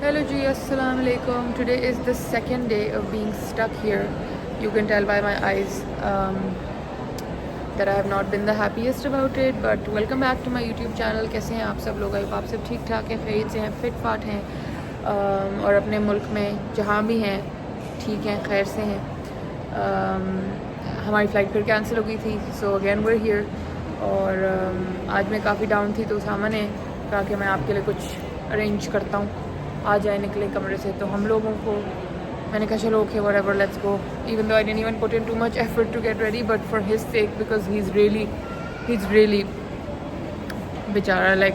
Hello ji, assalamu alaikum. Today is the second day of being stuck here. You can tell by my eyes that I have not been the happiest about it. But welcome back to my YouTube channel. कैसे हैं आप सब लोग? आप सब ठीक ठाक हैं, खैरियत से हैं, फिट फाट हैं और अपने मुल्क में जहाँ भी हैं ठीक हैं, खैर से हैं. हमारी फ़्लाइट फिर कैंसिल हो गई थी, so again we are here. और आज मैं काफ़ी डाउन थी, तो उसामा ने कहा कि मैं आपके लिए कुछ अरेंज करता हूँ, आ जाए निकले कमरे से. तो हम लोगों को मैंने कहा चलो okay whatever let's go, even though I didn't even put in too much effort to get ready, but for his sake because he is really बेचारा, लाइक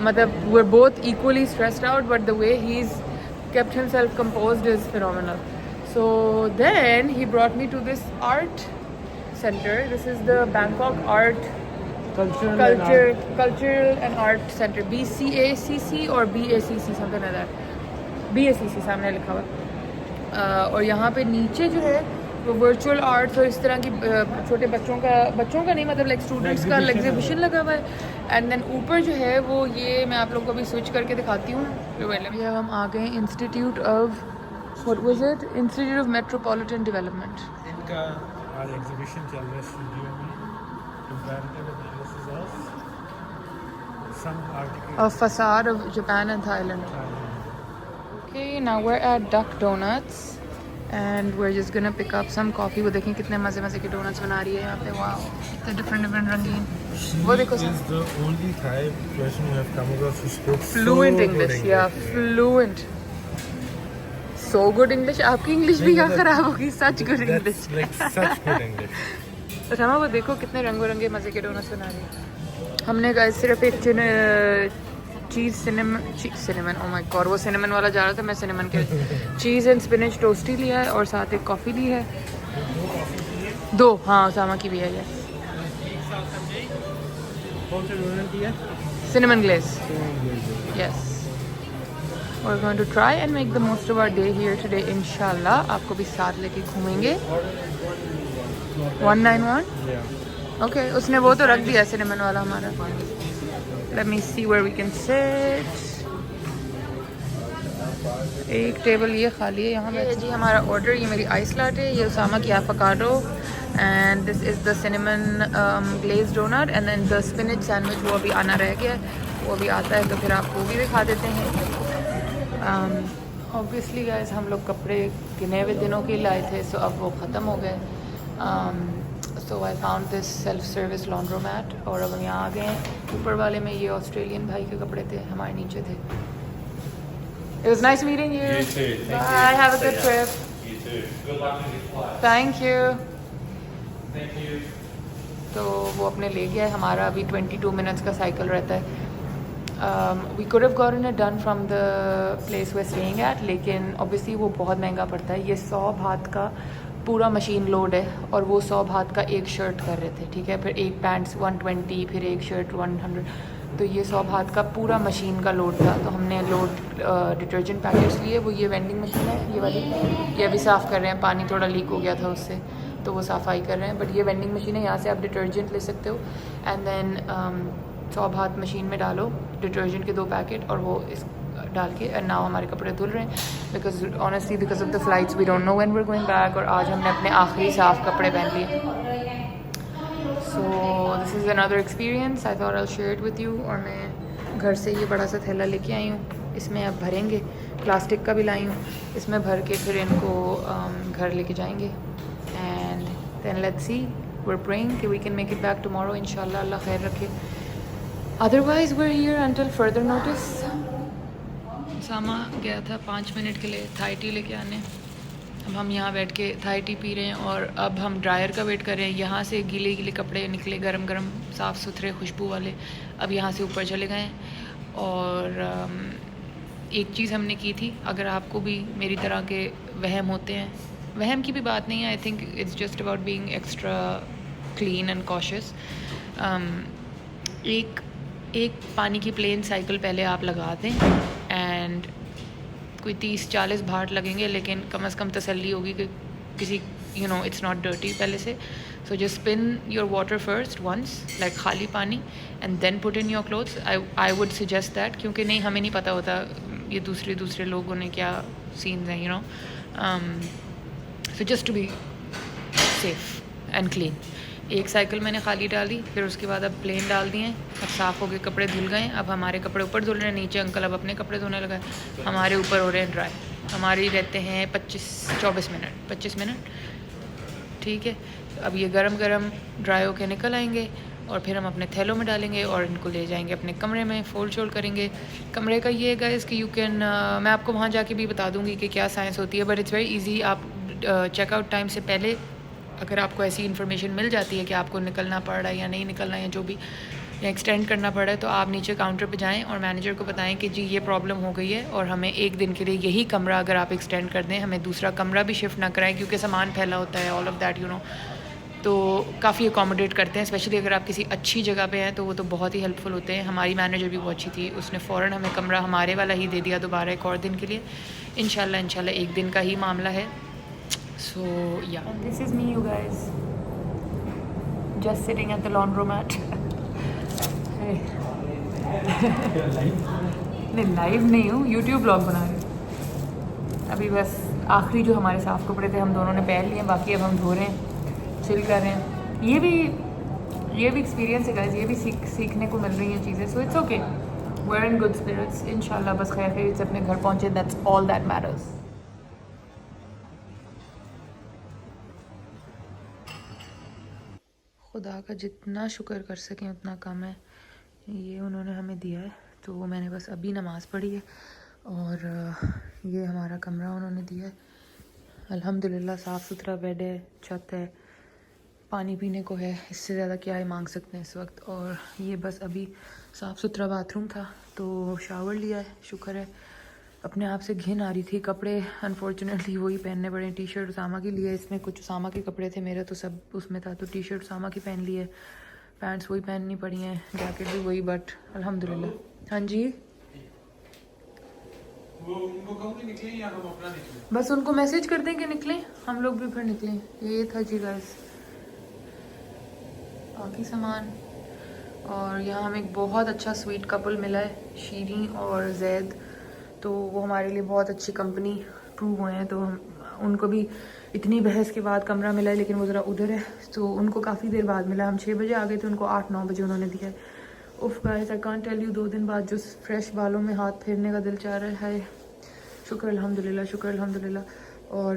मतलब we are both equally stressed out, but the way he is kept himself composed is phenomenal. So then he brought me to this art center. This is the Bangkok Art Cultural and Art Center, BCACC or BACC, something like that. BACC सामने लिखा हुआ. और यहाँ पे नीचे जो है वो वर्चुअल आर्ट्स और इस तरह की छोटे बच्चों का नहीं, मतलब लाइक स्टूडेंट्स का एग्जीबिशन लगा हुआ है. एंड देन ऊपर जो है वो ये मैं आप लोगों को अभी स्विच करके दिखाती हूँ. ये हम आ गए institute of what was it, institute of metropolitan development. इनका आज एग्जीबिशन चल रहा है स्टूडियो में, comparative analysis of some article of facade of Japan and Thailand. Okay, now we're at Duck Donuts and we're just gonna pick up some coffee. वो देखें कितने मज़े मज़े के डोनट्स बना रही है यहाँ पे. वाओ, कितने डिफरेंट रंगीन. वो देखो sir, is the only Thai person who have come across who spoke fluent so English. good Yeah, fluent. So good English. आपकी इंग्लिश भी क्या खराब होगी, such good English. That's like such good English. तो रमा वो देखो कितने रंग बिरंगे मज़े के डोनट्स बना रही है. हमने गाइस सिर्फ एक चीज़ सिनेमन ओ माय गॉड, वो सिनेमन वाला जा रहा था, मैं सिनेमन के चीज़ एंड स्पिनच टोस्टी लिया है और साथ एक कॉफ़ी ली है. दो, हाँ उसामा की भी है ये कौन सा डोनट दिया? cinnamon glaze. Yes, we're going to try and make the most of our day here today, inshallah. आपको भी साथ लेके घूमेंगे. 191. Yeah. Okay, उसने वो तो रख दिया सिनेमन वाला हमारा. Let me see where we can sit. एक टेबल ये खाली है यहाँ पे जी. हमारा ऑर्डर, ये मेरी आइस लाटे, ये उसामा की avocado, and this is the cinnamon glaze donut, and then the spinach sandwich. वो अभी आना रह गया है, वो अभी आता है तो फिर आपको भी दिखा देते हैं. ऑब्वियसली गाइस हम लोग कपड़े गिने हुए दिनों के लाए थे, सो अब वो ख़त्म हो गए. So I found this self service laundromat और अब हम यहाँ आ गए हैं. ऊपर वाले में ये ऑस्ट्रेलियन भाई के कपड़े थे, हमारे नीचे थे. It was nice meeting you. You too. Thank Bye. you. Have a good trip. You too. Good luck with your flight. Thank you. Thank you. तो वो अपने ले गया है. हमारा अभी 22 मिनट्स का साइकिल रहता है. We could have gotten it done from the place we're staying at, लेकिन obviously वो बहुत महंगा पड़ता है. ये 100 बात का पूरा मशीन लोड है और वो 100 बात का एक शर्ट कर रहे थे, ठीक है. फिर एक पैंट्स 120, फिर एक शर्ट 100, तो ये 100 बात का पूरा मशीन का लोड था. तो हमने लोड डिटर्जेंट पैकेट्स लिए. वो ये वेंडिंग मशीन है ये वाली, ये अभी साफ़ कर रहे हैं. पानी थोड़ा लीक हो गया था उससे, तो वो सफाई कर रहे हैं. बट ये वेंडिंग मशीन है, यहाँ से आप डिटर्जेंट ले सकते हो. एंड देन 100 बात मशीन में डालो डिटर्जेंट के 2 पैकेट और वो इस डाल के, एंड नाउ हमारे कपड़े धुल रहे हैं. Because honestly because of the flights we don't know when we are going back. और आज हमने अपने आखिरी साफ़ कपड़े पहन लिए. So this is another experience. I thought I will share it with you. और मैं घर से ये बड़ा सा थैला लेके आई हूँ, इसमें अब भरेंगे. प्लास्टिक का भी लाई हूँ, इसमें भर के फिर इनको घर लेके जाएंगे. And then let's see, we are praying कि we can make it back tomorrow इंशाल्लाह. अल्लाह खैर रखे. Otherwise we are here until further notice. सामा गया था 5 मिनट के लिए थाई टी लेके आने. अब हम यहाँ बैठ के थाई टी पी रहे हैं और अब हम ड्रायर का वेट कर रहे हैं. यहाँ से गीले गीले कपड़े निकले, गरम गरम साफ़ सुथरे खुशबू वाले. अब यहाँ से ऊपर चले गए. और एक चीज़ हमने की थी, अगर आपको भी मेरी तरह के वहम होते हैं, वहम की भी बात नहीं है, I think it's just about being extra clean and cautious. एक पानी की प्लेन साइकिल पहले आप लगा दें एंड कोई 30-40 भाट लगेंगे, लेकिन कम से कम तसल्ली होगी कि किसी it's not dirty पहले से. So just spin your water first once, like खाली पानी, and then put in your clothes. I would suggest that, क्योंकि नहीं हमें नहीं पता होता ये दूसरे लोगों ने क्या सीन्स हैं, you know. So just to be safe and clean. एक साइकिल मैंने खाली डाली, फिर उसके बाद अब प्लेन डाल दिए. अब साफ़ हो गए, कपड़े धुल गए. अब हमारे कपड़े ऊपर धुल रहे हैं, नीचे अंकल अब अपने कपड़े धोने लगा है. हमारे ऊपर हो रहे हैं ड्राई. हमारे रहते हैं 25 मिनट. ठीक है. अब ये गरम ड्राई होके निकल आएंगे और फिर हम अपने थैलों में डालेंगे और इनको ले जाएंगे अपने कमरे में, फोल्ड शोल्ड करेंगे. कमरे का ये गाइस कि यू कैन, मैं आपको वहाँ जाके भी बता दूँगी कि क्या साइंस होती है, बट इट्स वेरी ईजी. आप चेकआउट टाइम से पहले अगर आपको ऐसी इन्फॉर्मेशन मिल जाती है कि आपको निकलना पड़ रहा है या नहीं निकलना है, या जो भी, या एक्सटेंड करना पड़ रहा है, तो आप नीचे काउंटर पे जाएं और मैनेजर को बताएं कि जी ये प्रॉब्लम हो गई है और हमें एक दिन के लिए यही कमरा अगर आप एक्सटेंड कर दें, हमें दूसरा कमरा भी शिफ्ट ना कराएं क्योंकि सामान फैला होता है, all of that, you know. तो काफ़ी अकोमोडेट करते हैं, स्पेशली अगर आप किसी अच्छी जगह पे हैं तो वो तो बहुत ही हेल्पफुल होते हैं. हमारी मैनेजर भी बहुत अच्छी थी, उसने फ़ौरन हमें कमरा हमारे वाला ही दे दिया दोबारा एक और दिन के लिए. इंशाल्लाह एक दिन का ही मामला है. सो या this is me you guys, just sitting at the laundromat. नहीं लाइव नहीं हूँ, यूट्यूब ब्लॉग बना रही हूँ. अभी बस आखिरी जो हमारे साफ़ कपड़े थे हम दोनों ने पहन लिए, बाकी अब हम धो रहे हैं, चिल कर रहे हैं. ये भी एक्सपीरियंस है गाइस, ये भी सीखने को मिल रही हैं चीज़ें. So it's okay, we are in good spirits. इंशाल्लाह बस खैर खैरियत से अपने घर पहुँचे, दैट्स ऑल दैट मैटर्स. खुदा का जितना शुक्र कर सकें उतना कम है. ये उन्होंने हमें दिया है तो मैंने बस अभी नमाज़ पढ़ी है और ये हमारा कमरा उन्होंने दिया है. अल्हम्दुलिल्लाह साफ़ सुथरा बेड है, छत है, पानी पीने को है, इससे ज़्यादा क्या ही मांग सकते हैं इस वक्त. और ये बस अभी साफ़ सुथरा बाथरूम था तो शावर लिया है, शुक्र है. अपने आप से घिन आ रही थी. कपड़े अनफॉर्चुनेटली वही पहनने पड़े. टी शर्ट उसामा की लिए, इसमें कुछ उसामा के कपड़े थे, मेरा तो सब उसमें था, तो टी शर्ट उसामा की पहन ली है, पैंट्स वही पहननी पड़ी हैं, जैकेट भी वही, बट अल्हम्दुलिल्लाह. हाँ जी, वो उनको कहूँ कि निकलें या हम अपना निकलें? बस उनको मैसेज कर दें कि निकलें, हम लोग भी फिर निकलें. ये था जी गाइस बाकी सामान. और यहाँ हमें एक बहुत अच्छा स्वीट कपल मिला है, शीरी और जैद. तो वो हमारे लिए बहुत अच्छी कंपनी प्रूव हुए हैं. तो हम उनको भी इतनी बहस के बाद कमरा मिला है, लेकिन वो ज़रा उधर है तो उनको काफ़ी देर बाद मिला. हम 6 बजे आ गए थे, उनको 8-9 बजे उन्होंने दिया है. उफ guys I can't tell you, 2 दिन बाद जो फ्रेश बालों में हाथ फेरने का दिल चाह रहा है. शुक्र अल्हम्दुलिल्लाह, शुक्र अल्हम्दुलिल्लाह. और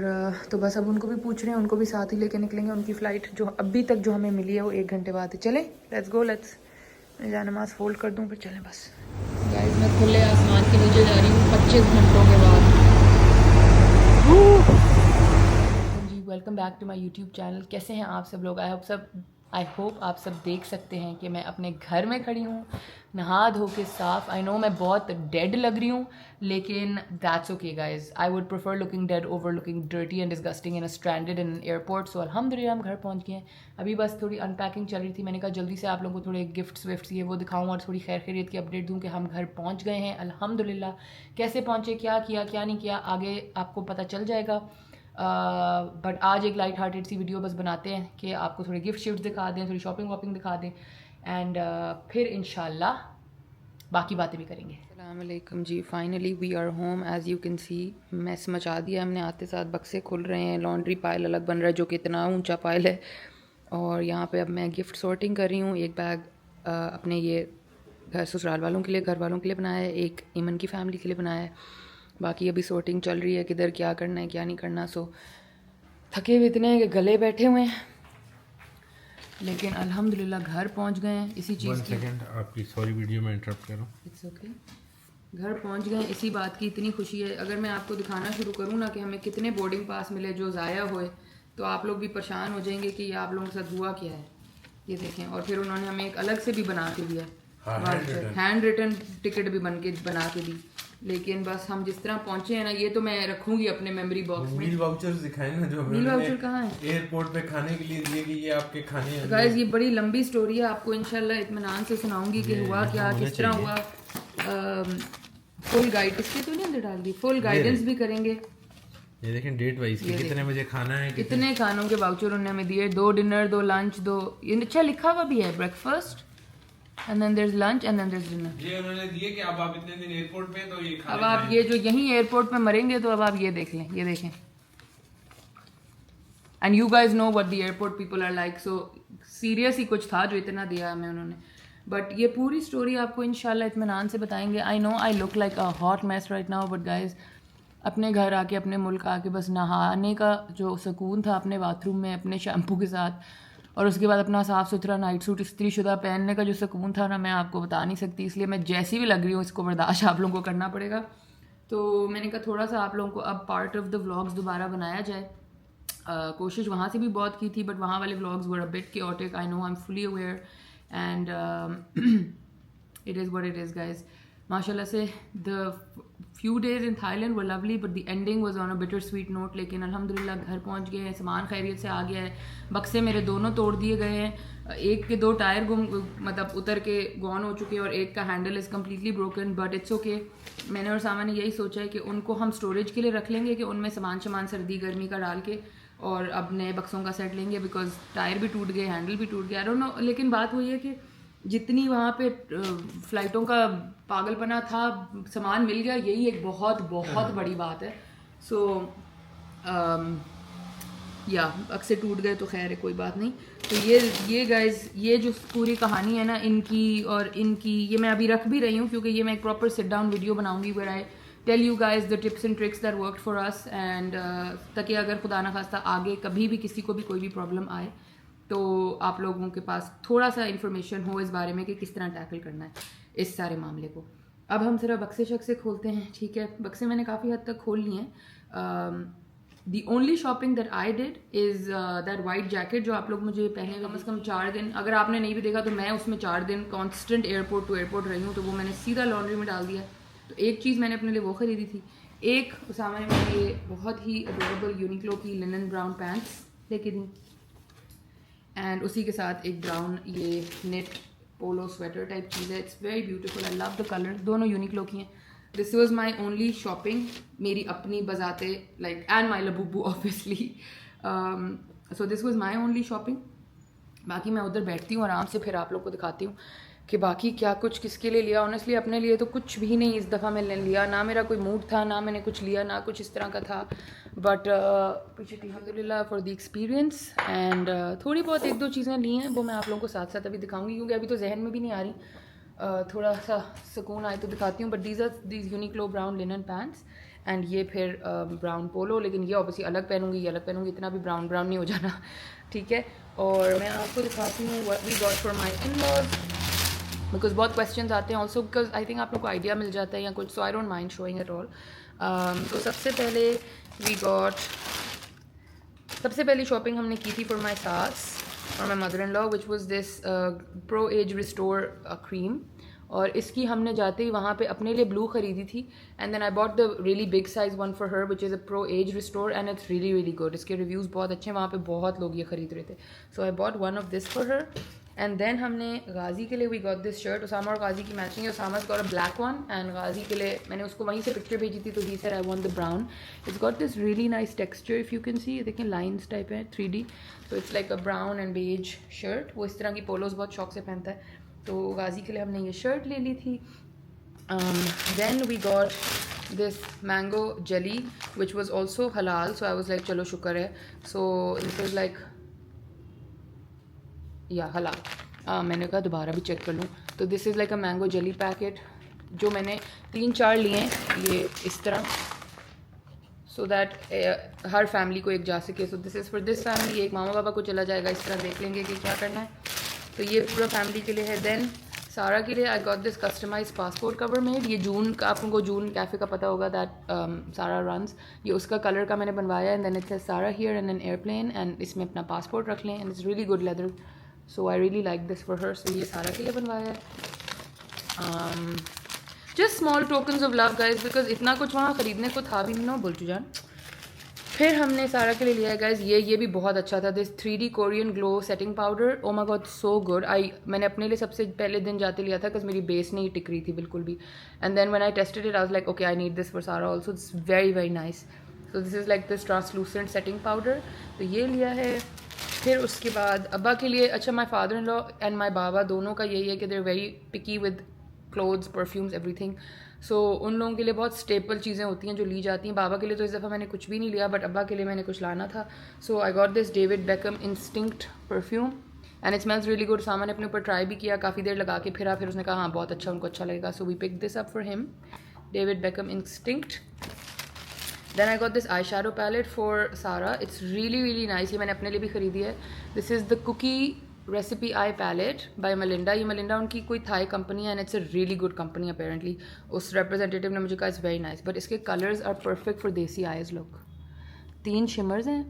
तो बस अब उनको भी पूछ रहे हैं, उनको भी साथ ही लेके निकलेंगे. उनकी फ़्लाइट जो अभी तक जो हमें मिली है वो 1 घंटे बाद है. चलें, लेट्स गो, लेट्स. मैं जा नमाज़ फोल्ड कर दूँ फिर चलें बस. गाइस मैं खुले आसमान के नीचे जा रही हूँ 25 घंटों के बाद. जी welcome back to my YouTube channel. कैसे हैं आप सब लोग? आई होप आप सब देख सकते हैं कि मैं अपने घर में खड़ी हूँ, नहा धो के साफ़. आई नो मैं बहुत डेड लग रही हूँ, लेकिन that's okay guys. I would prefer looking dead over looking dirty and disgusting in a stranded in airport. So अल्हम्दुलिल्लाह हम घर पहुँच गए हैं. अभी बस थोड़ी अनपैकिंग चल रही थी, मैंने कहा जल्दी से आप लोगों को थोड़े गिफ्ट्स ये वो दिखाऊँ और थोड़ी खैर खैरियत की अपडेट दूँ कि हम घर पहुँच गए हैं अल्हम्दुलिल्लाह. कैसे पहुँचे, क्या किया क्या नहीं किया, आगे आपको पता चल जाएगा. बट आज एक लाइट हार्टेड सी वीडियो बस बनाते हैं कि आपको थोड़े गिफ्ट दिखा दें, थोड़ी शॉपिंग वॉपिंग दिखा दें, एंड फिर इंशाल्लाह बाकी बातें भी करेंगे. अस्सलाम वालेकुम जी, finally we are home. As you can see mess मचा दिया हमने. आते साथ बक्से खुल रहे हैं, लॉन्ड्री पाइल अलग बन रहा है जो कि इतना ऊंचा पाइल है. और यहाँ पे अब मैं गिफ्ट सॉर्टिंग कर रही हूँ. एक बैग अपने ये घर ससुराल वालों के लिए, घर वालों के लिए बनाया है, एक ईमन की फ़ैमिली के लिए बनाया है. बाकी अभी सॉर्टिंग चल रही है, किधर क्या करना है क्या नहीं करना. सो थके हुए इतने हैं कि गले बैठे हुए हैं, लेकिन अल्हम्दुलिल्लाह घर पहुंच गए हैं. इसी चीज़ की, आपकी सॉरी वीडियो में इंटरप्ट कर रहा हूँ. It's okay. घर पहुंच गए, इसी बात की इतनी खुशी है. अगर मैं आपको दिखाना शुरू करूँ ना कि हमें कितने बोर्डिंग पास मिले जो ज़ाया हुए, तो आप लोग भी परेशान हो जाएंगे कि ये आप लोगों के साथ हुआ क्या है. ये देखें. और फिर उन्होंने हमें एक अलग से भी बना के दिया, हैंड रिटन टिकट भी बना के दी. लेकिन बस हम जिस तरह पहुंचे हैं ना, ये तो मैं रखूंगी अपने मेमोरी बॉक्स में. मील वाउचर्स दिखाए ना जो मील वाउचर कहाँ है? एयरपोर्ट पे खाने के लिए दिए कि ये आपके खाने हैं. गाइस ये बड़ी लंबी स्टोरी है, आपको इंशाल्लाह इत्मीनान से सुनाऊंगी कि हुआ क्या, किस तरह हुआ. फुल गाइड इसके तो नहीं अंदर डाल दी, फुल गाइडेंस भी करेंगे. ये देखें डेट वाइज कि कितने बजे खाना है, कितने खानों के वाउचर उन्होंने हमें दिए. 2 डिनर 2 लंच 2, ये अच्छा लिखा हुआ भी है breakfast and then there's lunch and then there's dinner. ये उन्होंने दिए कि अब आप इतने दिन एयरपोर्ट पे तो ये खाना अब आप ये जो यहीं एयरपोर्ट पे मरेंगे तो अब आप ये देख लें, ये देखें. And you guys know what the airport people are like, so serious ही कुछ था जो इतना दिया हमें उन्होंने. But ये पूरी स्टोरी आपको इंशाल्लाह इत्मीनान से बताएंगे. I know I look like a hot mess right now, but guys, अपने घर आके, अपने मुल्क आके बस नहाने का जो सुकून था अपने बाथरूम में अपने शैम्पू के साथ, और उसके बाद अपना साफ़ सुथरा नाइट सूट इस्त्री शुदा पहनने का जो सुकून था ना, मैं आपको बता नहीं सकती. इसलिए मैं जैसी भी लग रही हूँ इसको बर्दाश्त आप लोगों को करना पड़ेगा. तो मैंने कहा थोड़ा सा आप लोगों को अब पार्ट ऑफ द व्लॉग्स दोबारा बनाया जाए. कोशिश वहाँ से भी बहुत की थी, बट वहाँ वाले vlogs were a bit chaotic. I know, I am fully aware, and it is what it is guys. माशाल्लाह से the few days in Thailand were lovely, but the ending was on a bitter sweet note. लेकिन अल्हम्दुलिल्लाह घर पहुंच गए हैं, सामान खैरियत से आ गया है. बक्से मेरे दोनों तोड़ दिए गए हैं. एक के 2 टायर मतलब उतर के गॉन हो चुके हैं, और एक का handle is completely broken, but it's okay. मैंने और सामा ने यही सोचा है कि उनको हम स्टोरेज के लिए रख लेंगे, कि उनमें सामान सर्दी गर्मी का डाल के और अब नए बक्सों का सेट लेंगे. बिकॉज टायर भी टूट गए, हैंडल भी टूट गया, आई डोंट नो. लेकिन बात वही है कि जितनी वहाँ पे फ़्लाइटों का पागलपना था, सामान मिल गया, यही एक बहुत बहुत बड़ी बात है. सो या अक्सर टूट गए तो खैर है, कोई बात नहीं. तो ये गाइज, ये जो पूरी कहानी है ना इनकी और इनकी, ये मैं अभी रख भी रही हूँ क्योंकि ये मैं एक प्रॉपर सिट डाउन वीडियो बनाऊँगी where I tell you guys the tips and tricks that worked for us, and ताकि अगर खुदा ना खास्ता आगे कभी भी किसी को भी कोई भी प्रॉब्लम आए तो आप लोगों के पास थोड़ा सा इन्फॉर्मेशन हो इस बारे में कि किस तरह टैकल करना है इस सारे मामले को. अब हम जरा बक्से शक्से खोलते हैं. ठीक है, बक्से मैंने काफ़ी हद तक खोल लिए हैं. The only shopping that I did is that white jacket जो आप लोग मुझे पहने कम से कम 4 दिन, अगर आपने नहीं भी देखा तो मैं उसमें 4 दिन कॉन्स्टेंट एयरपोर्ट टू एयरपोर्ट रही हूँ, तो वो मैंने सीधा लॉन्ड्री में डाल दिया. तो एक चीज़ मैंने अपने लिए वो ख़रीदी थी. एक उसामा ने मेरे लिए बहुत ही अडोरेबल यूनिक्लो की लिनन ब्राउन पैंट्स लेके दी, एंड उसी के साथ एक ब्राउन ये नेट पोलो स्वेटर टाइप चीज़ है. It's very beautiful, I love the colour. दोनों यूनिक्लो की हैं. This was my only shopping, मेरी अपनी बजाते like, and my Labubu obviously. So this was my only shopping. बाकी मैं उधर बैठती हूँ आराम से, फिर आप लोग को दिखाती हूँ कि बाकी क्या कुछ किसके लिए लिया. ऑनेस्टली अपने लिए तो कुछ भी नहीं इस दफ़ा मैंने लिया, ना मेरा कोई मूड था, ना मैंने कुछ लिया, ना कुछ इस तरह का था. बट अल्हम्दुलिल्लाह फॉर द एक्सपीरियंस, एंड थोड़ी बहुत 1-2 चीज़ें ली हैं, वो मैं आप लोगों को साथ साथ अभी दिखाऊंगी क्योंकि अभी तो जहन में भी नहीं आ रही. थोड़ा सा सुकून आए तो दिखाती हूँ. But these Uniqlo brown linen pants, and ये फिर ब्राउन पोलो. लेकिन ये ऑब्वियसली अलग पहनूंगी, ये अलग पहनूंगी, इतना भी ब्राउन नहीं हो जाना. ठीक है, और मैं आपको दिखाती हूँ what we got for my in-laws, because बहुत क्वेश्चंस आते हैं ऑल्सो, बिकॉज आई थिंक आप लोग को आइडिया मिल जाता है या कुछ. So I don't mind showing it all. तो सबसे पहली शॉपिंग हमने की थी फॉर माई सास और my mother in law, which was this pro age restore cream. और इसकी हमने जाते ही वहाँ पे अपने लिए ब्लू ख़रीदी थी, and then I bought the really big size one for her which is a pro age restore, and it's really really good. इसके रिव्यूज़ बहुत अच्छे हैं, वहाँ पे बहुत लोग ये ख़रीद रहे थे. So I bought one of this for her. And then हमने गाजी के लिए we got this shirt. Usama और गाजी की मैचिंग है. उसामा's got a black one, and Ghazi के लिए मैंने उसको वहीं से पिक्चर भेजी थी, तो ही said I want the brown. It's got this really nice texture if you can see. देखें लाइन्स टाइप है 3D. So it's like a brown and beige shirt. वो इस तरह की पोलोज बहुत शौक से पहनता है, तो गाजी के लिए हमने ये शर्ट ले ली थी. Then we got this mango jelly which was also halal, so I was like चलो शुक्र है. So this is like halal. मैंने कहा दोबारा भी चेक कर लूँ. तो this is like a mango jelly packet जो मैंने 3-4 लिए हैं ये इस तरह, सो दैट हर फैमिली को एक जा सके. सो this is for this family. एक मामा पापा को चला जाएगा, इस तरह देख लेंगे कि क्या करना है. तो ये पूरा फैमिली के लिए है. देन सारा के लिए I got this customize passport cover made. ये जून का, आप लोगों को जून कैफ़े का पता होगा दैट सारा रन्स, ये उसका कलर का मैंने बनवाया. And then it says Sara here and an airplane, and इसमें अपना पासपोर्ट रख लें. And it's really good leather, so I really like this for her. सो ये सारा के लिए बनवाया है. Just small tokens of love guys, because इतना कुछ वहाँ ख़रीदने को था भी नहीं ना बोलचू जान. फिर हमने सारा के लिए लिया है गाइज ये भी बहुत अच्छा था. This 3D Korean glow setting powder. Oh my God so good. मैंने अपने लिए सबसे पहले दिन जाते लिया था बिकॉज मेरी बेस नहीं टिक रही थी बिल्कुल भी. And then when I tasted it I was like okay I need this for Sara also. It's very very nice. So this is like this translucent setting powder. तो ये लिया है. फिर उसके बाद अब्बा के लिए, अच्छा my father in law and my बाबा दोनों का यही है कि they are very picky with clothes, perfumes, everything. So उन लोगों के लिए बहुत स्टेपल चीज़ें होती हैं जो ली जाती हैं. बाबा के लिए तो इस दफ़ा मैंने कुछ भी नहीं लिया, बट अब्बा के लिए मैंने कुछ लाना था. So I got this David Beckham Instinct perfume and it smells really good. Sama ने अपने ऊपर ट्राई भी किया, काफ़ी देर लगा के फिर उसने कहा हाँ बहुत अच्छा, उनको अच्छा लगेगा. So we pick this up for him, David Beckham instinct. Then I got this eyeshadow palette for Sarah. It's really really nice. ये मैंने अपने लिए भी ख़रीदी है. This is the Cookie Recipe Eye Palette by Melinda. ये Melinda उनकी कोई थाई कंपनी है and it's a really good company apparently. उस representative ने मुझे कहा it's very nice. But इसके colours are perfect for देसी eyes look. 3 shimmers हैं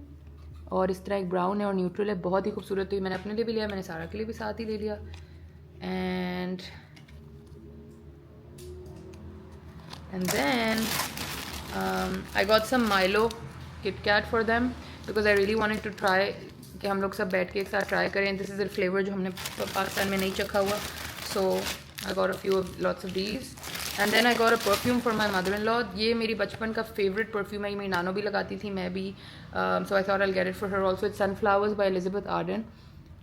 और इस तरह एक ब्राउन है और न्यूट्रल है, बहुत ही खूबसूरत. तो ये मैंने अपने लिए भी लिया, मैंने सारा के लिए भी साथ ही ले लिया. And then I got some Milo Kit Kat for them because I really wanted to try कि हम लोग सब बैठ के एक साथ ट्राई करें. दिस इज़ अ फ्लेवर जो हमने पाकिस्तान में नहीं चखा हुआ. So I got a few lots of these and then I got a perfume for my mother in law. ये मेरी बचपन का फेवरेट परफ्यूम है, ये मेरी नानो भी लगाती थी, मैं भी. So I thought I get it for her also. It's Sunflowers by Elizabeth Arden.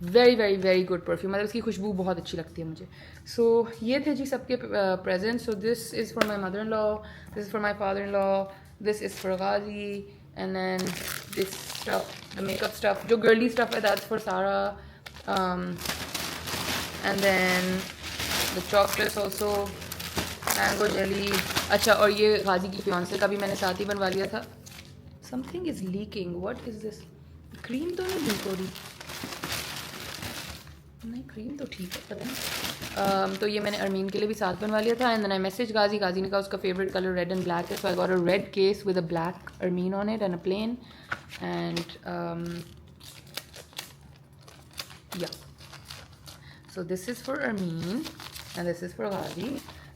Very very very good perfume, मतलब इसकी खुशबू बहुत अच्छी लगती है मुझे. सो ये थे जी सबके present. So this is for my mother in law, this is for my father in law, this is for Ghazi, and then this stuff, the makeup stuff, जो girly stuff है, that's for Sarah. And then the chocolates also, mango jelly. अच्छा, और ये गाजी की fiance का भी मैंने साथ ही बनवा लिया था. Something is leaking. What is this? Cream तो नहीं लीक हो रही? नहीं, क्रीम तो ठीक है, पता नहीं. तो ये मैंने अरमीन के लिए भी साथ बनवा लिया था. And then I message Ghazi ने कहा उसका favourite colour red and black है. So I got a red case with a black Armeen on it and a plane. And yeah so this is for Armeen and this is for Ghazi.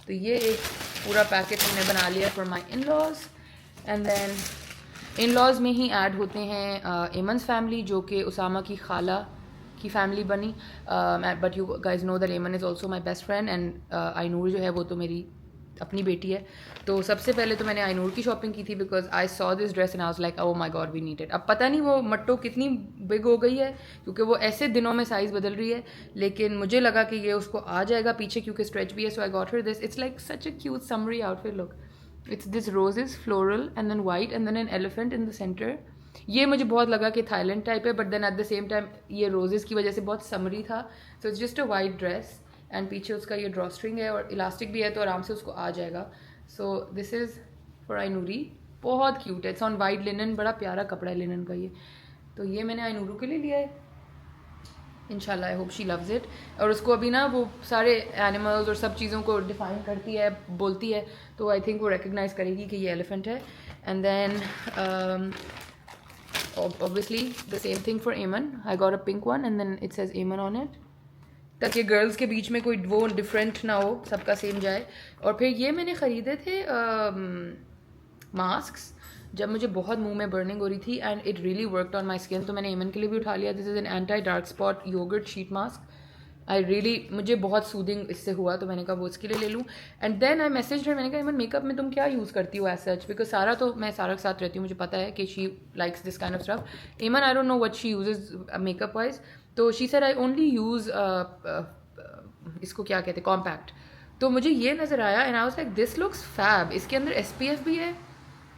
तो ये एक पूरा packet हमने बना लिया for my in laws. And then in laws में ही add होते हैं एमन्स फैमिली, जो कि उसामा की खाला की फैमिली बनी. But you guys know that Eman is also my best friend and Ainoor जो है वो तो मेरी अपनी बेटी है. तो सबसे पहले तो मैंने आइनूर की शॉपिंग की थी because I saw this dress and I was like oh my god we need it. अब पता नहीं वो मट्टो कितनी बिग हो गई है क्योंकि वो ऐसे दिनों में साइज़ बदल रही है, लेकिन मुझे लगा कि ये उसको आ जाएगा पीछे क्योंकि स्ट्रेच भी है. So I got her this. It's like such a cute summery outfit look. It's this roses floral and then white and then an elephant in the centre. ये मुझे बहुत लगा कि थाईलैंड टाइप है, but then at the same time ये roses की वजह से बहुत समरी था. So it's just a white dress and पीछे उसका ये ड्रॉ स्ट्रिंग है और इलास्टिक भी है तो आराम से उसको आ जाएगा. So this is for Ainoori. बहुत क्यूट है. इट्स ऑन वाइट लिनन, बड़ा प्यारा कपड़ा है लिनन का ये. तो ये मैंने आइनूरू के लिए लिया है. इंशाल्लाह I hope she loves it. और उसको अभी ना वो सारे एनिमल्स और सब चीज़ों को डिफाइन करती है, बोलती है, तो आई थिंक वो रिकग्नाइज़ करेगी कि ये एलिफेंट है. And then obviously the same thing for Ayman. I got a pink one and then it says Ayman on it, ताकि गर्ल्स के बीच में कोई वो डिफरेंट ना हो, सबका सेम जाए. और फिर ये मैंने ख़रीदे थे मास्क्स जब मुझे बहुत मुंह में बर्निंग हो रही थी and it really worked on my skin. तो मैंने एमन के लिए भी उठा लिया. This is an anti dark spot yogurt sheet mask. मुझे बहुत सूदिंग इससे हुआ तो मैंने कहा वो इसके लिए ले लूँ. एंड देन आई मैसेज हर, मैंने कहा एमन मेकअप में तुम क्या यूज़ करती हो एज सच, बिकॉज सारा तो मैं सारा के साथ रहती हूँ, मुझे पता है कि she likes this kind of stuff. Eman I don't know what she uses makeup wise. तो she said I only use इसको क्या कहते हैं, कॉम्पैक्ट. तो मुझे ये नज़र आया and I was like this looks fab. इसके अंदर SPF भी है,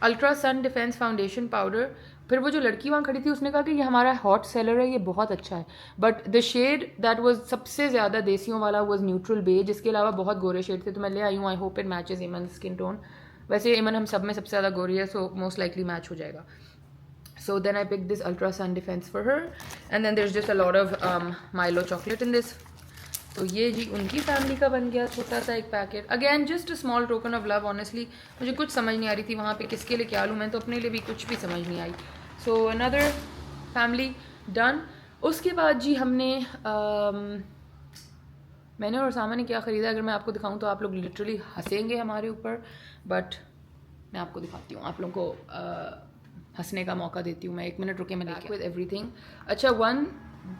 ultra sun defence foundation powder. फिर वो जो लड़की वहाँ खड़ी थी उसने कहा कि ये हमारा हॉट सेलर है, ये बहुत अच्छा है. But the shade that was सबसे ज़्यादा देसियों वाला वाज न्यूट्रल बेज. जिसके अलावा बहुत गोरे शेड थे तो मैं ले आई हूँ. आई होप इट मैचेस एमन स्किन टोन. वैसे एमन हम सब में सबसे ज़्यादा गोरी है, सो मोस्ट लाइकली मैच हो जाएगा. So then I pick this ultra sun defence for her and then there is just a lot of Milo chocolate in this. तो ये जी उनकी फैमिली का बन गया छोटा सा एक packet. Again just a small token of love. Honestly मुझे कुछ समझ नहीं आ रही थी वहाँ पे किसके लिए क्या लूँ. मैं तो अपने लिए भी कुछ भी समझ नहीं आई. So another family done. उसके बाद जी हमने मैंने और सामा ने क्या ख़रीदा अगर मैं आपको दिखाऊं तो आप लोग लिटरली हंसेंगे हमारे ऊपर, बट मैं आपको दिखाती हूँ, आप लोगों को हंसने का मौका देती हूँ मैं. 1 मिनट रुके, मैं लेके विद एवरीथिंग. अच्छा, वन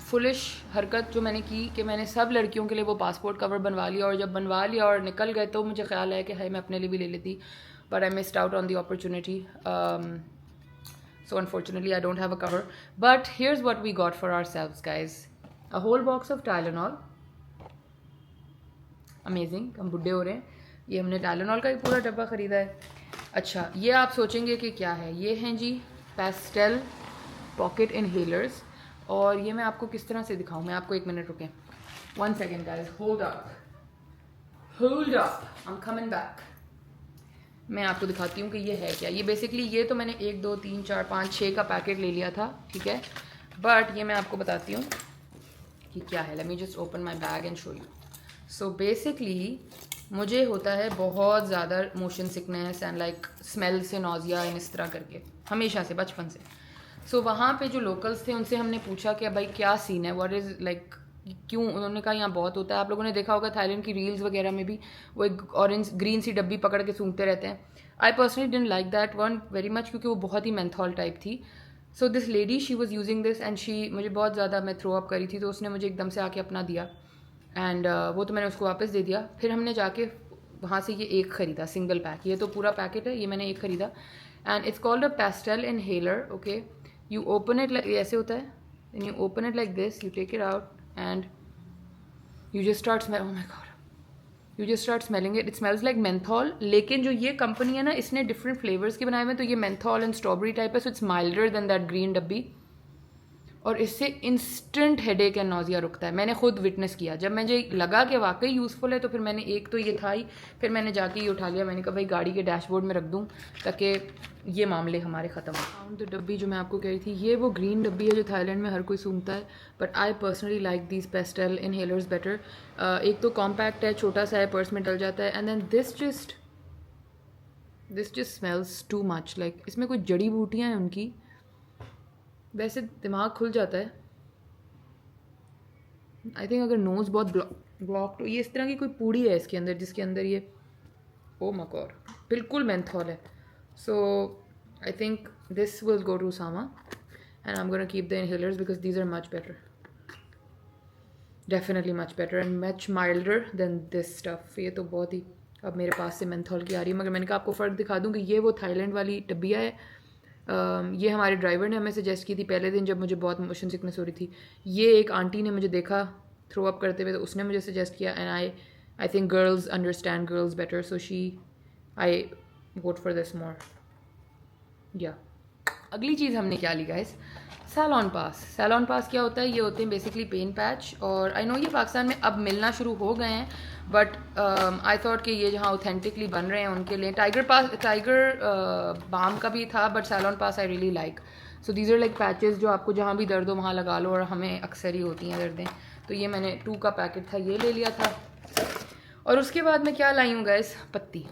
फुलिश हरकत जो मैंने की कि मैंने सब लड़कियों के लिए वो पासपोर्ट कवर बनवा लिया, और जब बनवा लिया और निकल गए तो मुझे ख्याल है कि हाय मैं अपने लिए भी ले लेती, but I missed out on the opportunity. So unfortunately I don't have a cover. But here's what we got for ourselves, guys. A whole box of Tylenol. Amazing. हम बुड्ढे हो रहे हैं. ये हमने Tylenol का एक पूरा डब्बा ख़रीदा है. अच्छा, ये आप सोचेंगे कि क्या है. ये हैं जी पेस्टेल पॉकेट इनहेलर्स. और ये मैं आपको किस तरह से दिखाऊं. मैं आपको 1 मिनट रुकें. 1 second guys. Hold up. I'm coming back. मैं आपको दिखाती हूँ कि ये है क्या. ये बेसिकली ये तो मैंने 1 2 3 4 5 6 का पैकेट ले लिया था, ठीक है. बट ये मैं आपको बताती हूँ कि क्या है. Let me just open my bag and show you. So basically मुझे होता है बहुत ज़्यादा motion sickness and like smell से नोजिया एंड इस तरह करके, हमेशा से, बचपन से. सो वहाँ पे जो लोकल्स थे उनसे हमने पूछा कि भाई क्या सीन है, व्हाट इज़ लाइक, क्यों. उन्होंने कहा यहाँ बहुत होता है. आप लोगों ने देखा होगा थाईलैंड की रील्स वगैरह में भी वो एक ऑरेंज ग्रीन सी डब्बी पकड़ के सूंघते रहते हैं. I personally didn't like that one very much क्योंकि वो बहुत ही मेंथॉल टाइप थी. So this lady she was using this and she, मुझे बहुत ज़्यादा, मैं थ्रो अप करी थी तो उसने मुझे एकदम से आके अपना दिया एंड वो तो मैंने उसको वापस दे दिया. फिर हमने जाके वहाँ से ये एक ख़रीदा सिंगल पैक. ये तो पूरा पैकेट है, ये मैंने एक ख़रीदा and it's called a pastel inhaler. Okay, you open it like, ऐसे होता है. And you open it like this, you take it out and you just start smell, oh my god, you just start smelling it. It smells like menthol. लेकिन जो ये company है ना, इसने different flavours के बनाए हुए हैं. तो ये menthol एंड स्ट्रॉबेरी टाइप है, so it's milder than that green डब्बी. और इससे इंस्टेंट हेडेक एंड नोजिया रुकता है. मैंने खुद विटनेस किया. जब मुझे लगा कि वाकई यूज़फुल है तो फिर मैंने, एक तो ये था ही, फिर मैंने जाके ये उठा लिया. मैंने कहा भाई गाड़ी के डैशबोर्ड में रख दूँ ताकि ये मामले हमारे ख़त्म हो. तो डब्बी जो मैं आपको कह रही थी, ये वो ग्रीन डब्बी है जो थाईलैंड में हर कोई सूंघता है. But I personally like these pastel inhalers better. एक तो कॉम्पैक्ट है, छोटा सा है, पर्स में डल जाता है. And then this just smells too much like, इसमें कोई जड़ी बूटियाँ हैं उनकी. वैसे दिमाग खुल जाता है. आई थिंक अगर नोज़ बहुत ब्लॉक तो ये इस तरह की कोई पूड़ी है इसके अंदर, जिसके अंदर ये, ओ मकौर, बिल्कुल मेंथॉल है. So I think this will go to Sama and I am gonna keep the inhalers because these are much better, definitely much better and much milder than this stuff. ये तो बहुत ही, अब मेरे पास से मेंथॉल की आ रही है. मगर मैंने कहा आपको फ़र्क दिखा दूँ कि ये वो थाईलैंड वाली डब्बिया है. ये हमारे ड्राइवर ने हमें सजेस्ट की थी पहले दिन जब मुझे बहुत मोशन सिकनेस हो रही थी. ये एक आंटी ने मुझे देखा थ्रो अप करते हुए तो उसने मुझे सजेस्ट किया. And I think girls understand girls better, so I vote for this more. या अगली चीज़ हमने क्या ली गाइस, सैलॉन पास. सैलॉन पास क्या होता है, ये होते हैं बेसिकली पेन पैच. और आई नो ये पाकिस्तान में अब मिलना शुरू हो गए हैं, बट आई थॉट कि ये जहाँ ऑथेंटिकली बन रहे हैं उनके लिए. टाइगर बाम का भी था, but Salonpas I really like. So these are like patches जो आपको जहाँ भी दर्द हो वहाँ लगा लो, और हमें अक्सर ही होती हैं दर्दें. तो ये मैंने 2 का पैकेट था, ये ले लिया था. और उसके बाद मैं क्या लाई हूँ गाइस, पत्ती.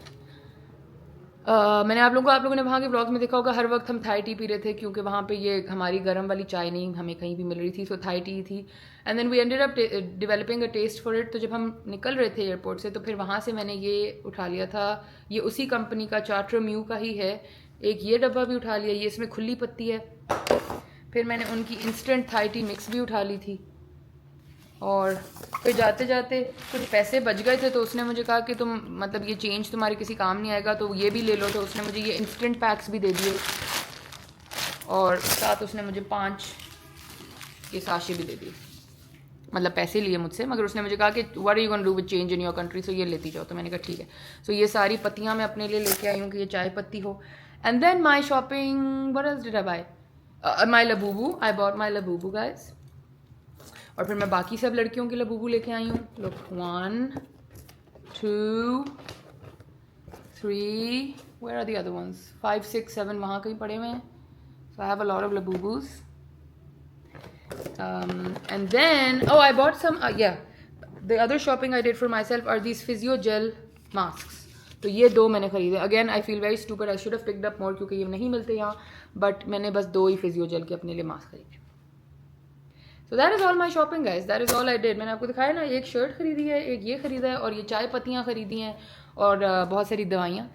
मैंने आप लोगों ने वहाँ के व्लॉग में देखा होगा, हर वक्त हम थाई टी पी रहे थे क्योंकि वहाँ पे ये हमारी गर्म वाली चाय नहीं हमें कहीं भी मिल रही थी. सो थाई टी थी and then we ended up developing a taste for it. तो जब हम निकल रहे थे एयरपोर्ट से तो फिर वहाँ से मैंने ये उठा लिया था. ये उसी कंपनी का चार्टर म्यू का ही है. एक ये डब्बा भी उठा लिया, ये इसमें खुली पत्ती है. फिर मैंने उनकी इंस्टेंट थाई टी मिक्स भी उठा ली थी. और फिर जाते जाते कुछ पैसे बच गए थे तो उसने मुझे कहा कि तुम, मतलब ये चेंज तुम्हारे किसी काम नहीं आएगा तो ये भी ले लो. तो उसने मुझे ये इंस्टेंट पैक्स भी दे दिए और साथ उसने मुझे 5 के साशे भी दे दिए. मतलब पैसे लिए मुझसे, मगर उसने मुझे कहा कि what are you gonna do with change in your country, so ये लेती जाओ. तो मैंने कहा ठीक है. सो ये सारी पत्तियाँ मैं अपने लिए लेके आई हूँ कि ये चाय पत्ती हो. And then my shopping, what else did I buy, my Labubu. I bought my Labubu guys. और फिर मैं बाकी सब लड़कियों के लबूबू लेके आई हूँ. Look, 1 2 3, where are the other ones, 5 6 7 वहाँ कहीं पड़े हुए हैं. So I have a lot of Labubus. And then, oh, I bought some, yeah, the other shopping I did for myself are these physio gel masks. तो ये 2 मैंने खरीदे. Again I feel very stupid, I should have picked up more क्योंकि ये नहीं मिलते यहाँ. But मैंने बस 2 ही फिजियो जेल के अपने लिए मास्क खरीदे. So that is all my shopping guys, that is all I did. मैंने आपको दिखाया ना, एक शर्ट खरीदी है, एक ये ख़रीदा है, और ये चाय पत्तियाँ ख़रीदी हैं, और बहुत सारी दवाइयाँ,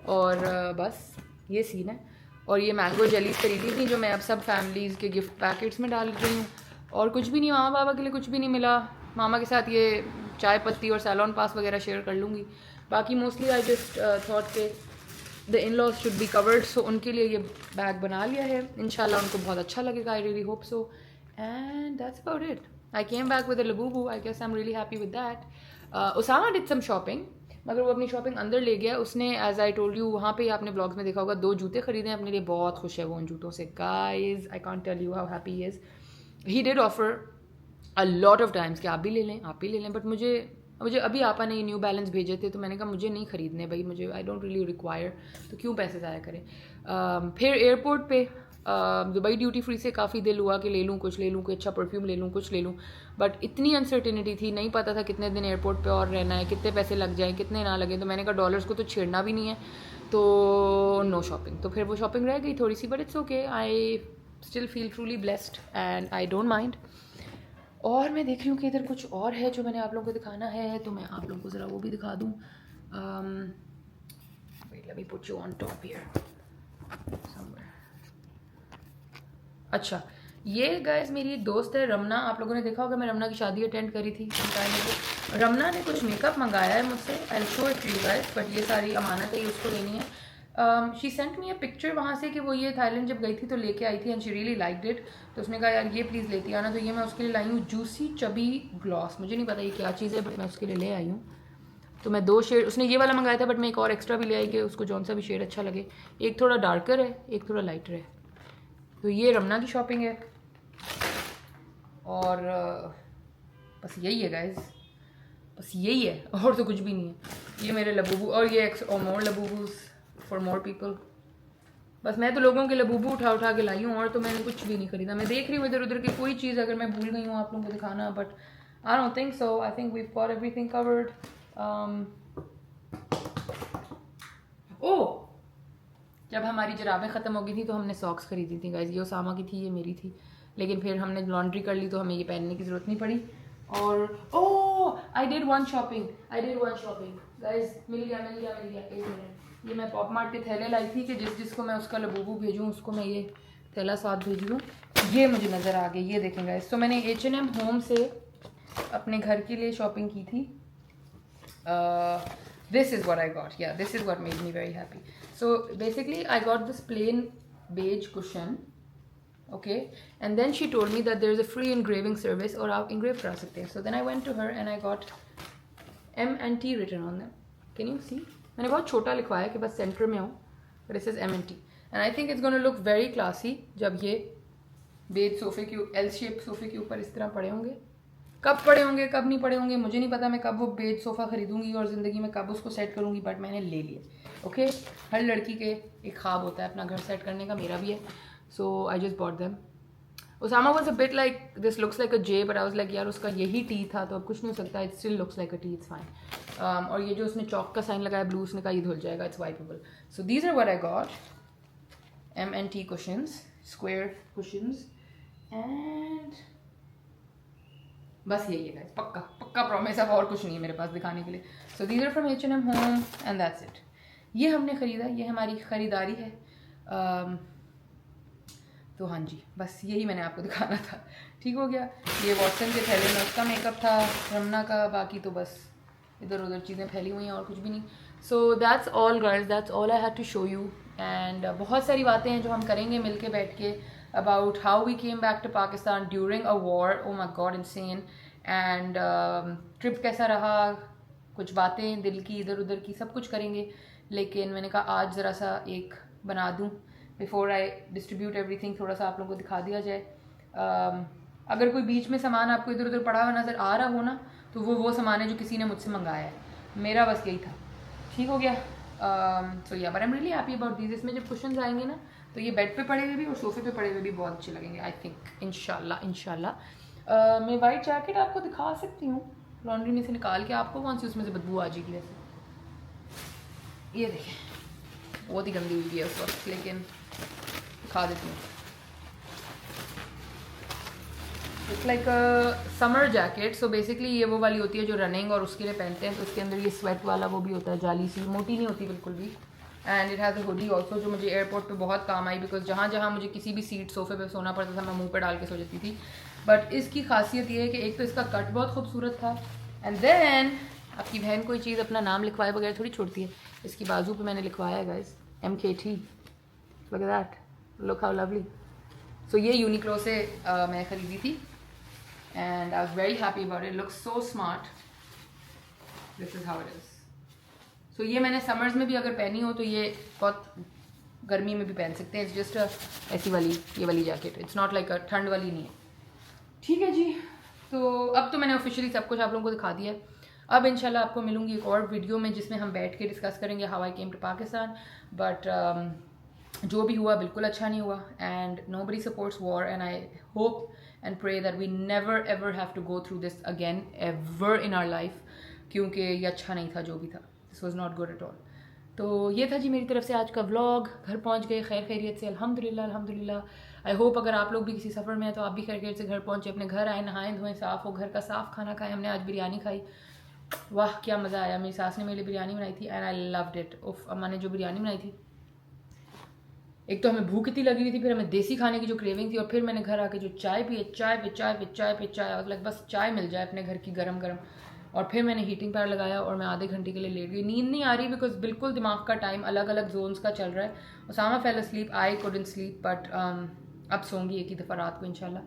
और बस ये सीन है. और ये मैंगो जेलीज खरीदी थी जो मैं अब सब फैमिलीज़ के गिफ्ट पैकेट्स में डाल रही हूँ. और कुछ भी नहीं, मामा पापा के लिए कुछ भी नहीं मिला. मामा के साथ ये चाय पत्ती और सैलॉन पास वगैरह शेयर कर लूँगी. बाकी मोस्टली आई जस्ट थॉट के the in laws should be covered, so उनके लिए ये बैग बना लिया है। इंशाल्लाह उनको बहुत अच्छा लगेगा, I really hope so, and that's about it. I came back with a Labubu, I guess I am really happy with that. Usama did some shopping, मगर वो अपनी शॉपिंग अंदर ले गया। उसने एज आई टोल्ड यू वहाँ पे आपने ब्लॉग्स में देखा होगा 2 जूते खरीदे हैं अपने लिए, बहुत खुश है वो उन जूतों से। Guys I can't tell you how happy he is. He did offer a lot of times कि आप भी ले लें, आप भी ले लें, बट मुझे अभी आपा ने न्यू बैलेंस भेजे थे तो मैंने कहा मुझे नहीं ख़रीदने भाई, मुझे आई डोंट रियली रिक्वायर, तो क्यों पैसे ज़ाया करें। फिर एयरपोर्ट पे दुबई ड्यूटी फ्री से काफ़ी दिल हुआ कि ले लूँ कुछ, ले लूँ कोई अच्छा परफ्यूम ले लूँ, कुछ ले लूँ, बट इतनी अनसर्टिनिटी थी, नहीं पता था कितने दिन एयरपोर्ट पे और रहना है, कितने पैसे लग जाएँ कितने ना लगे, तो मैंने कहा डॉलर्स को तो छेड़ना भी नहीं है, तो नो शॉपिंग। तो फिर वो शॉपिंग रह गई थोड़ी सी, but it's okay, I still feel truly blessed and I don't mind. और मैं देख रही हूँ कि इधर कुछ और है जो मैंने आप लोगों को दिखाना है, तो मैं आप लोगों को ज़रा वो भी दिखा दूँ। Wait, let me put you on top here somewhere. अच्छा, ये गाइस मेरी एक दोस्त है रमना, आप लोगों ने देखा होगा मैं रमना की शादी अटेंड करी थी को। रमना ने कुछ मेकअप मंगाया है मुझसे, I show it you guys, but ये सारी अमानत है, ये उसको लेनी है। She sent me a picture वहाँ से कि वो ये थाईलैंड जब गई थी तो लेके आई थी, and she really liked it, तो उसने कहा यार ये प्लीज़ लेती आना, तो ये मैं उसके लिए लाई हूँ जूसी चबी ग्लॉस। मुझे नहीं पता ये क्या चीज़ है, बट मैं उसके लिए ले आई हूँ। तो मैं 2 शेड, उसने ये वाला मंगाया था, बट मैं एक और एक्स्ट्रा भी ले आई कि उसको जौन सा भी शेड अच्छा लगे, एक थोड़ा डार्कर है एक थोड़ा लाइटर है। तो ये रमना की शॉपिंग है, और बस यही है गाइज, बस यही है, और तो कुछ भी नहीं है। ये मेरे लबूबू, और ये और मोर लबूबूज फॉर मोर पीपल। बस मैं तो लोगों के लबूबू उठा उठा के लाई हूँ, और तो मैंने कुछ भी नहीं खरीदा। मैं देख रही हूँ इधर उधर की कोई चीज़ अगर मैं भूल गई हूँ आप लोगों को दिखाना, but I don't think so, I think we got everything covered. Oh, जब हमारी जराबें ख़त्म हो गई थी तो हमने सॉक्स खरीदी थी गाइज, ये उसामा की थी ये मेरी थी, लेकिन फिर हमने लॉन्ड्री कर ली तो हमें ये पहनने की ज़रूरत नहीं पड़ी। और oh I did one shopping guys, मिल गया एक मिनट। ये मैं पॉप मार्ट के थैले लाई थी कि जिसको मैं उसका लबूबू भेजूँ उसको मैं ये थैला साथ भेजूँ। ये मुझे नज़र आ गई, ये देखें गाइज। तो मैंने H&M होम से अपने घर के लिए शॉपिंग की थी। This is what I got. Yeah, this is what made me very happy. So basically I got this plain beige cushion, okay, and then she told me that there is a free engraving service और आप engrave करा सकते हैं। So then I went to her and I got M&T written on them. Can you see? मैंने बहुत छोटा लिखवाया कि बस सेंटर में हो, but it says M&T and I think it's going to look very classy जब ये बेज सोफे के L शेप सोफे के ऊपर इस तरह पड़े होंगे। कब पड़े होंगे कब नहीं पड़े होंगे मुझे नहीं पता, मैं कब वो बेज सोफ़ा ख़रीदूंगी और ज़िंदगी में कब उसको सेट करूंगी, बट मैंने ले लिया। ओके, हर लड़की के एक ख्वाब होता है अपना घर सेट करने का, मेरा भी है। So I just bought them. Usama was a bit like this looks like a J, but I was like यार उसका यही टी था तो अब कुछ नहीं हो सकता, it still looks like a T, it's fine. और ये जो उसने चौक का साइन लगाया ब्लू, उसने कहा ये धुल जाएगा, it's wipeable. So these are what I got, M&T cushions, square cushions, and बस यही है गाइस, पक्का पक्का प्रॉमिस, अब और कुछ नहीं है मेरे पास दिखाने के लिए। So these are from H&M home and that's it. ये हमने ख़रीदा, ये हमारी ख़रीदारी है। तो हाँ जी, बस यही मैंने आपको दिखाना था। ठीक हो गया। ये वॉटसन के थैले में उसका मेकअप था, रमना का, बाकी तो बस इधर उधर चीज़ें फैली हुई हैं और कुछ भी नहीं। So that's all guys, that's all I had to show you. And बहुत सारी बातें हैं जो हम करेंगे मिल के बैठ के, about how we came back to Pakistan during a war. Oh my god, insane. And trip कैसा रहा, कुछ बातें दिल की इधर उधर की, सब कुछ करेंगे। लेकिन मैंने कहा आज ज़रा सा एक बना दूँ बिफोर आई डिस्ट्रीब्यूट एवरीथिंग, थोड़ा सा आप लोगों को दिखा दिया जाए। अगर कोई बीच में सामान आपको इधर उधर पड़ा हुआ नज़र आ रहा हो ना, तो वो सामान है जो किसी ने मुझसे मंगाया है, मेरा बस यही था। ठीक हो गया। सो या but I am really happy about these. इसमें जब कुशन्स आएंगे ना तो ये बेड पे पड़े हुए भी और सोफे पे पड़े हुए भी बहुत अच्छे लगेंगे, आई थिंक, इंशाल्लाह। मैं वाइट जैकेट आपको दिखा सकती हूँ लॉन्ड्री में से निकाल के, आपको कौन सी उसमें से बदबू आ जाएगी वैसे। ये देखें, बहुत ही गंदी हुई है उस वक्त, लेकिन दिखा देती हूँ। It's like a summer jacket. So basically ये वो वाली होती है जो रनिंग और उसके लिए पहनते हैं, तो उसके अंदर ये स्वेट वाला वो भी होता है, जाली सी, मोटी नहीं होती बिल्कुल भी। And it has a hoodie also, जो मुझे एयरपोर्ट पे बहुत काम आई, बिकॉज जहाँ जहाँ मुझे किसी भी सीट सोफे पे सोना पड़ता था मैं मुंह पे डाल के सो जाती थी। बट इसकी खासियत ये है कि एक तो इसका कट बहुत खूबसूरत था, एंड देन आपकी बहन कोई चीज़ अपना नाम लिखवाए बगैर थोड़ी छोड़ती है। इसकी बाजू पे मैंने लिखवाया है guys, MKT, look at that, look how lovely. So ये यूनिक्लो से मैं ख़रीदी थी and I was very happy about it. It looks so smart. This is how it is. So ये मैंने समर्स में भी अगर पहनी हो तो ये बहुत गर्मी में भी पहन सकते हैं. इट्स जस्ट ऐसी वाली ये वाली जैकेट. इट्स नॉट लाइक ठंड वाली नहीं है. ठीक है जी. तो अब तो मैंने ऑफिशियली सब कुछ आप लोगों को दिखा दिया है. अब इंशाल्लाह आपको मिलूंगी एक और वीडियो में जिसमें हम बैठ के डिस्कस करेंगे how I came to Pakistan. But जो भी हुआ बिल्कुल अच्छा नहीं हुआ and nobody supports war and I hope and pray that we never ever have to go through this again ever in our life, क्योंकि ये अच्छा नहीं था जो भी था. This was not good at all. तो ये था जी मेरी तरफ से आज का व्लॉग. घर पहुंच गए खैर खैरियत से, अल्हम्दुलिल्लाह अल्हम्दुलिल्लाह. आई होप अगर आप लोग भी किसी सफ़र में हैं तो आप भी खैर खैरियत से घर पहुंचे, अपने घर आए, नहाएं धोएं, साफ़ हो, घर का साफ़ खाना खाएं. हमने आज बिरयानी खाई. वाह क्या मज़ा आया. मेरी सास ने मेरे लिए बिरयानी बनाई थी एंड आई लव्ड इट. उफ, अम्मा ने जो बिरयानी बनाई थी, एक तो हमें भूख इतनी लगी हुई थी, फिर हमें देसी खाने की जो क्रेविंग थी, और फिर मैंने घर आके जो चाय पी, चाय पे चाय पे चाय पे चाय, और लाइक बस चाय मिल जाए अपने घर की गरम गरम. और फिर मैंने हीटिंग पैड लगाया और मैं आधे घंटे के लिए लेट गई. नींद नहीं आ रही बिकॉज बिल्कुल दिमाग का टाइम अलग अलग जोन्स का चल रहा है. Usama fell asleep, I couldn't sleep, but अब सोंगी एक ही दफ़ा रात को इंशाल्लाह.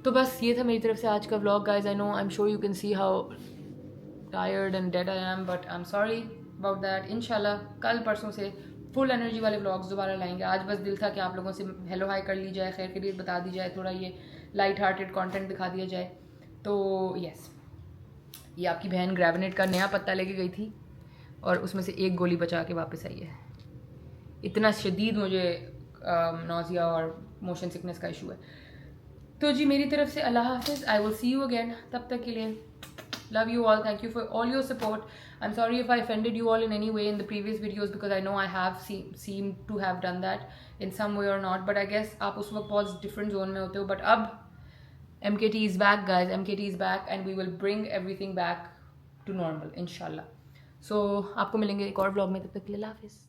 तो बस ये था मेरी तरफ से आज का vlog guys. I know I am sure you can see how tired and dead I am, but I am sorry about that. इंशाल्लाह कल परसों से फुल एनर्जी वाले व्लॉग्स दोबारा लाएंगे. आज बस दिल था कि आप लोगों से हेलो हाई कर ली जाए, खैर खैरियत बता दी जाए, थोड़ा ये लाइट हार्टेड कंटेंट दिखा दिया जाए. तो यस, ये आपकी बहन ग्रेविनेट का नया पत्ता लेके गई थी और उसमें से एक गोली बचा के वापस आई है. इतना शदीद मुझे नौजिया और मोशन सिकनेस का इशू है. तो जी मेरी तरफ से अल्लाह हाफिज़. I will see you again. तब तक के लिए love you all. Thank you for all your support. I'm sorry if I offended you all in any way in the previous videos because I know I have seemed to have done that in some way or not, but I guess आप उस वक्त बहुत different zone में होते हो. But अब MKT is back guys. MKT is back and we will bring everything back to normal inshallah. So आपको मिलेंगे एक और vlog में. तब तक के लिए अल्लाह हाफिज़.